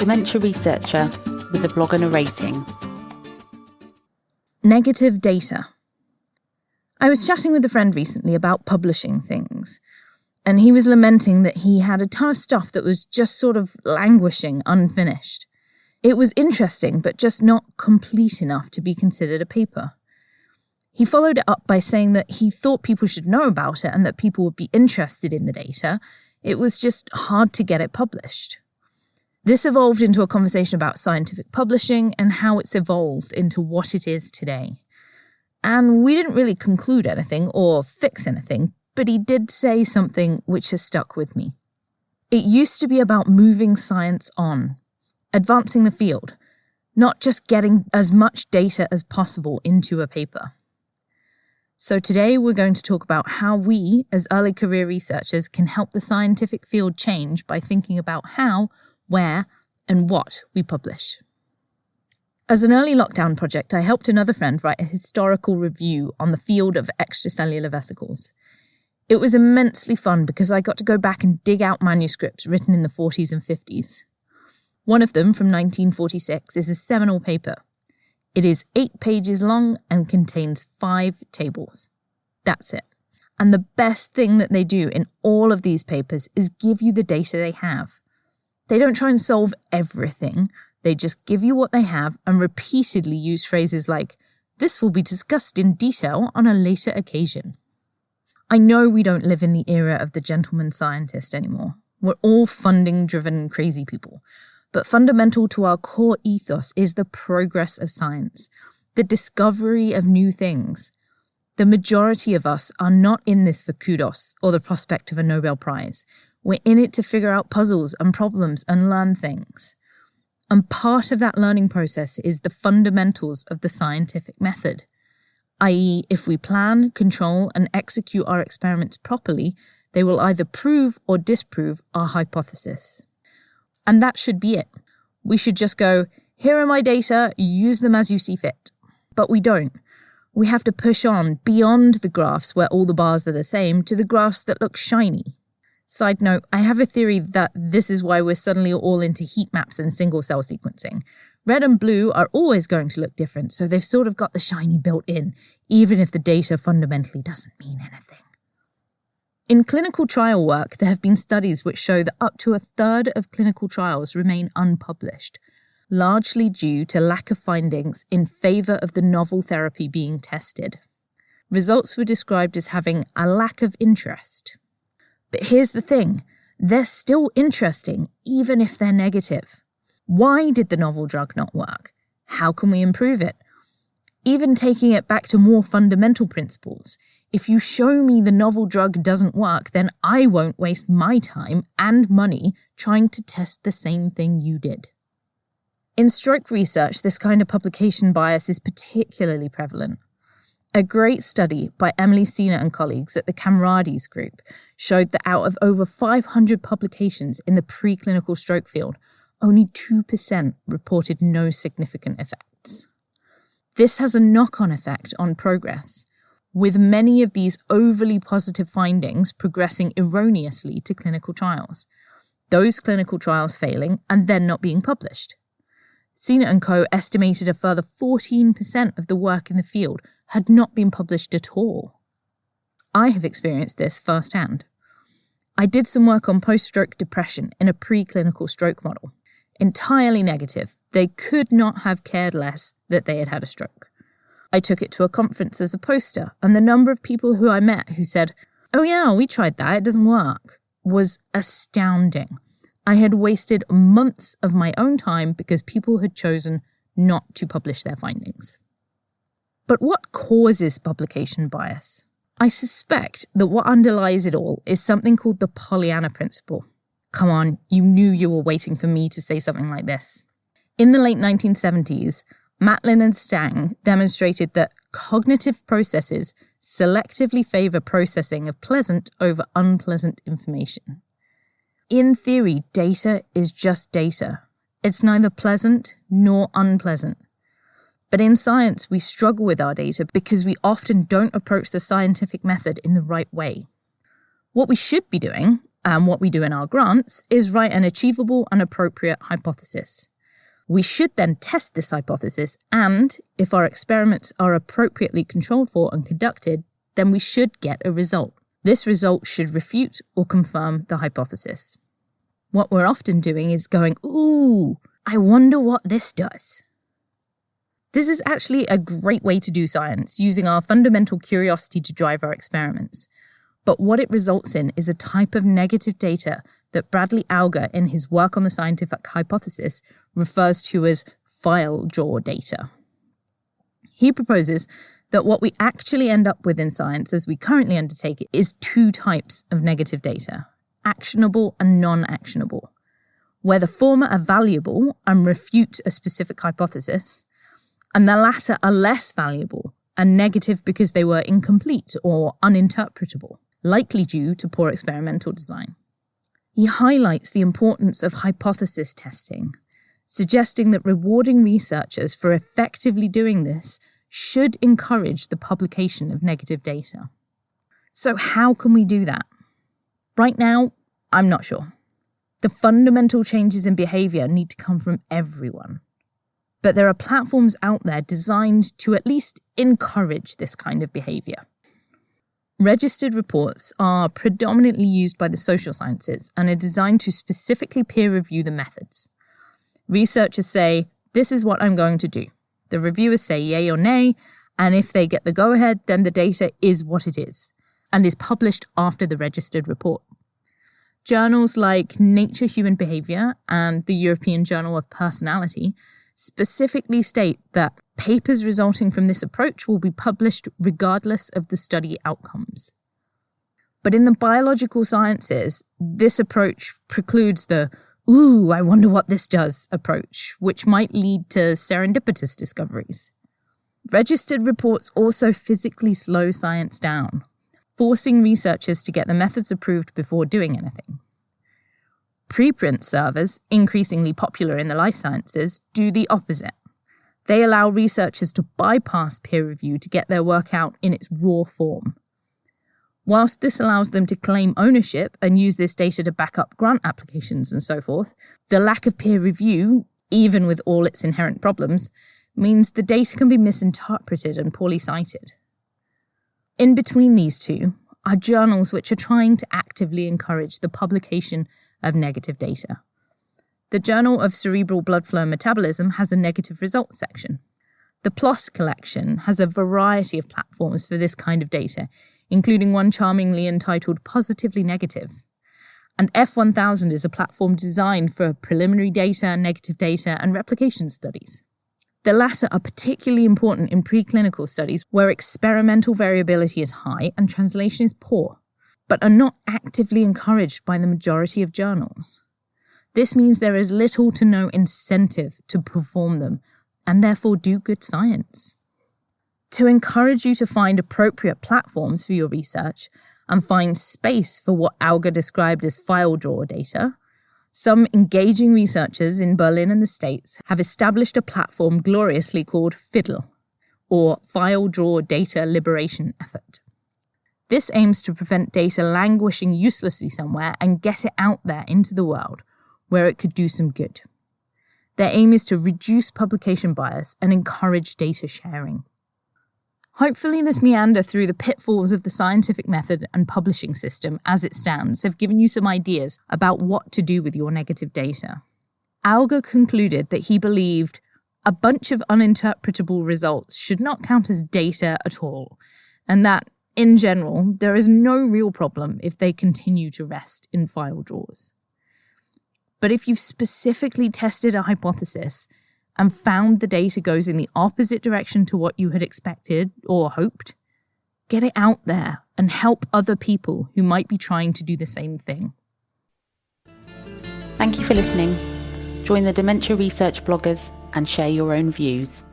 Dementia Researcher with a blog and a rating. Negative data. I was chatting with a friend recently about publishing things, and he was lamenting that he had a ton of stuff that was just sort of languishing, unfinished. It was interesting, but just not complete enough to be considered a paper. He followed it up by saying that he thought people should know about it and that people would be interested in the data. It was just hard to get it published. This evolved into a conversation about scientific publishing and how it's evolved into what it is today. And we didn't really conclude anything or fix anything, but he did say something which has stuck with me. It used to be about moving science on, advancing the field, not just getting as much data as possible into a paper. So today we're going to talk about how we, as early career researchers, can help the scientific field change by thinking about how, where, and what we publish. As an early lockdown project, I helped another friend write a historical review on the field of extracellular vesicles. It was immensely fun because I got to go back and dig out manuscripts written in the 40s and 50s. One of them, from 1946, is a seminal paper. It is 8 pages long and contains 5 tables. That's it. And the best thing that they do in all of these papers is give you the data they have. They don't try and solve everything. They just give you what they have and repeatedly use phrases like, "This will be discussed in detail on a later occasion." I know we don't live in the era of the gentleman scientist anymore. We're all funding-driven crazy people. But fundamental to our core ethos is the progress of science, the discovery of new things. The majority of us are not in this for kudos or the prospect of a Nobel Prize. We're in it to figure out puzzles and problems and learn things. And part of that learning process is the fundamentals of the scientific method, i.e., if we plan, control, and execute our experiments properly, they will either prove or disprove our hypothesis. And that should be it. We should just go, here are my data, use them as you see fit. But we don't. We have to push on beyond the graphs where all the bars are the same to the graphs that look shiny. Side note, I have a theory that this is why we're suddenly all into heat maps and single-cell sequencing. Red and blue are always going to look different, so they've sort of got the shiny built in, even if the data fundamentally doesn't mean anything. In clinical trial work, there have been studies which show that up to a third of clinical trials remain unpublished, largely due to lack of findings in favour of the novel therapy being tested. Results were described as having a lack of interest. But here's the thing, they're still interesting, even if they're negative. Why did the novel drug not work? How can we improve it? Even taking it back to more fundamental principles, if you show me the novel drug doesn't work, then I won't waste my time and money trying to test the same thing you did. In stroke research, this kind of publication bias is particularly prevalent. A great study by Emily Sina and colleagues at the Camrades Group showed that out of over 500 publications in the preclinical stroke field, only 2% reported no significant effects. This has a knock-on effect on progress, with many of these overly positive findings progressing erroneously to clinical trials, those clinical trials failing and then not being published. Sina and co. estimated a further 14% of the work in the field had not been published at all. I have experienced this firsthand. I did some work on post-stroke depression in a preclinical stroke model. Entirely negative. They could not have cared less that they had had a stroke. I took it to a conference as a poster, and the number of people who I met who said, "Oh yeah, we tried that, it doesn't work," was astounding. I had wasted months of my own time because people had chosen not to publish their findings. But what causes publication bias? I suspect that what underlies it all is something called the Pollyanna principle. Come on, you knew you were waiting for me to say something like this. In the late 1970s, Matlin and Stang demonstrated that cognitive processes selectively favor processing of pleasant over unpleasant information. In theory, data is just data. It's neither pleasant nor unpleasant. But in science, we struggle with our data because we often don't approach the scientific method in the right way. What we should be doing, And what we do in our grants is write an achievable and appropriate hypothesis. We should then test this hypothesis, and if our experiments are appropriately controlled for and conducted, then we should get a result. This result should refute or confirm the hypothesis. What we're often doing is going, ooh, I wonder what this does. This is actually a great way to do science, using our fundamental curiosity to drive our experiments. But what it results in is a type of negative data that Bradley Alger, in his work on the scientific hypothesis, refers to as file draw data. He proposes that what we actually end up with in science as we currently undertake it is two types of negative data, actionable and non-actionable, where the former are valuable and refute a specific hypothesis, and the latter are less valuable and negative because they were incomplete or uninterpretable, likely due to poor experimental design. He highlights the importance of hypothesis testing, suggesting that rewarding researchers for effectively doing this should encourage the publication of negative data. So how can we do that? Right now, I'm not sure. The fundamental changes in behaviour need to come from everyone. But there are platforms out there designed to at least encourage this kind of behaviour. Registered reports are predominantly used by the social sciences and are designed to specifically peer review the methods. Researchers say, this is what I'm going to do. The reviewers say yay or nay, and if they get the go-ahead, then the data is what it is, and is published after the registered report. Journals like Nature Human Behaviour and the European Journal of Personality specifically state that papers resulting from this approach will be published regardless of the study outcomes. But in the biological sciences, this approach precludes the ooh, I wonder what this does approach, which might lead to serendipitous discoveries. Registered reports also physically slow science down, forcing researchers to get the methods approved before doing anything. Preprint servers, increasingly popular in the life sciences, do the opposite. They allow researchers to bypass peer review to get their work out in its raw form. Whilst this allows them to claim ownership and use this data to back up grant applications and so forth, the lack of peer review, even with all its inherent problems, means the data can be misinterpreted and poorly cited. In between these two are journals which are trying to actively encourage the publication of negative data. The Journal of Cerebral Blood Flow and Metabolism has a negative results section. The PLOS collection has a variety of platforms for this kind of data, including one charmingly entitled Positively Negative. And F1000 is a platform designed for preliminary data, negative data, and replication studies. The latter are particularly important in preclinical studies where experimental variability is high and translation is poor, but are not actively encouraged by the majority of journals. This means there is little to no incentive to perform them, and therefore do good science. To encourage you to find appropriate platforms for your research and find space for what Alger described as file draw data, some engaging researchers in Berlin and the States have established a platform gloriously called FIDDLE, or File Draw Data Liberation Effort. This aims to prevent data languishing uselessly somewhere and get it out there into the world, where it could do some good. Their aim is to reduce publication bias and encourage data sharing. Hopefully this meander through the pitfalls of the scientific method and publishing system as it stands have given you some ideas about what to do with your negative data. Alger concluded that he believed a bunch of uninterpretable results should not count as data at all, and that, in general, there is no real problem if they continue to rest in file drawers. But if you've specifically tested a hypothesis and found the data goes in the opposite direction to what you had expected or hoped, get it out there and help other people who might be trying to do the same thing. Thank you for listening. Join the Dementia Research bloggers and share your own views.